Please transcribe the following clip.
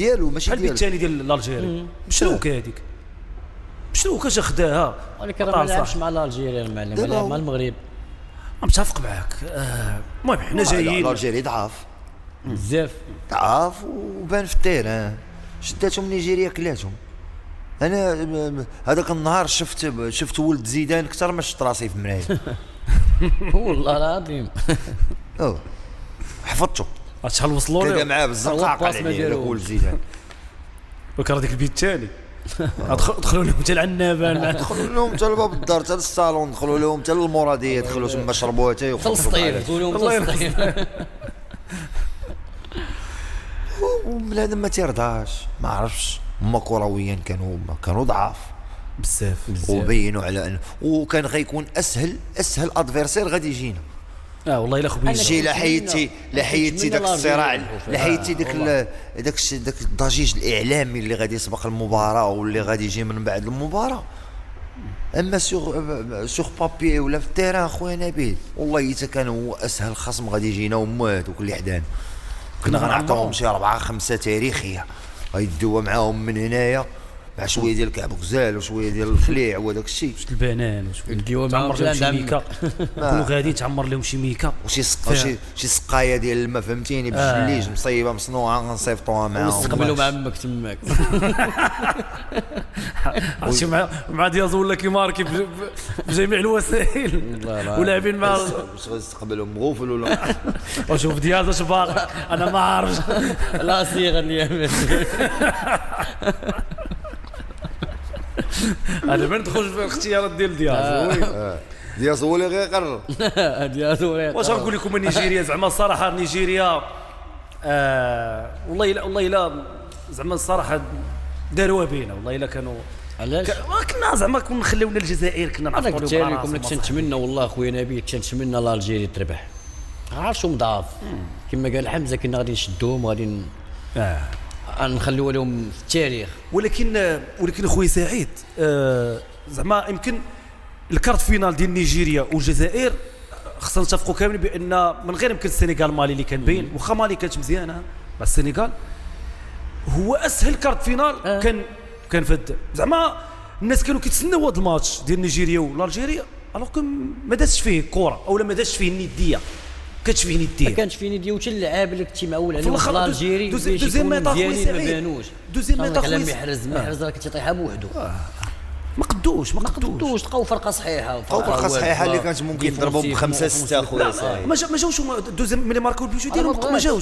ديالو ماشي بحال ديالو. الثاني ديال الجيري مشروكه هذيك، مشروكه جا خداها. ولكن راه ما لعبش مع الجيري المعلم، لعب مع المغرب. متفق معاك. المهم حنا جايين. الجيري ضعاف بزاف، ضعاف وبان في التيران، شداتهم نيجيريا كلاتهم. انا هذاك النهار شفت ولد زيدان اكثر ما شفت راسي في المرايه. والله العظيم. حفظته شحال وصلوا كان له معاه بالزنقه قال عليه ولد زيدان. وكان هذيك البيت الثاني دخلوا لهم حتى العنابه، دخلوا لهم حتى لباب الدار حتى للصالون، دخلوا لهم حتى للمراديه، دخلوا تما شربوا حتى فلسطين تقول لهم فلسطين. وبنادم ما تيرضاش، ما عرفش هما كرويا كانوا ضعاف بزاف وبينوا على انه وكان غيكون اسهل ادفيرسير غادي يجينا. والله الا خويا شي لا حيدتي داك الصراع، لا حيدتي داك الضجيج الاعلامي اللي غادي يسبق المباراه واللي غادي يجي من بعد المباراه. اما سوغ بابي ولا في التيران خويا نبيل والله حتى كان هو اسهل خصم غادي يجينا ومات وكل حدان. كنا غنعطيوهم شي 4-5 تاريخيه غيدوها معاهم من هنايا مع شويه ديال كعب غزال وشويه ديال الخليع وداك الشيء، شفت البنان نديوها تعمر لهم شي ميكا، كونوا غادي تعمر لهم شي ميكا وشي شي سقايه ديال الماء فهمتيني بالجليج مصيبه مصنوعه غنصيفطوها معاهم. نستقبلوا مع عمك تماك. عرفتي مع دياز ولا كيماركي بجميع الوسائل ولاعبين مع واش غنستقبلهم مغوفل ولا وشوف دياز اش باغي انا ما عارفش. لا صيغه اليمين. انا ما ندخلش في الاختيارات ديال دياز. دياز هو اللي غيقرر. دياز هو واش غنقول لكم نيجيريا زعما الصراحه نيجيريا والله الا زعما الصراحه داروها بينا والله الا كانوا. علاش كنا زعما كنا خليونا الجزائر كنا انا نعرفوا قلت لكم كنت نتمنى والله خويا نبيل كنت نتمنى الجيري تربح. عارفهم ضعاف كما قال حمزه كنا غادي نشدوهم غادي نخليو لهم في التاريخ. ولكن خويا سعيد زعما يمكن الكارت فينال ديال نيجيريا والجزائر خصنا نتفقوا كاملين بان من غير يمكن السنغال مالي اللي كان باين واخا مالي كانت مزيانه مع السنغال هو اسهل كارت فينال كان فد. زعما الناس كانوا كيتسناو هذا الماتش ديال نيجيريا والجيريا الوغ ما دازش فيه كره اولا ما دازش فيه النديه، كانتش فيه نديه، ما كانش فيه نديه وحتى اللعاب اللي كنتي معول عليهم في الجيري دوزيام ميطا مزيانين ما بانوش. دوزيام ميطا خويا محرز راه كنتي طايحه بوحدو. ما قدوش لقاو فرقه صحيحه اللي كانت ممكن يضربوا ب5-6 خويا صاحبي. ما جاوش دوزيام ملي ماركو البيجو ديالهم ما جاوش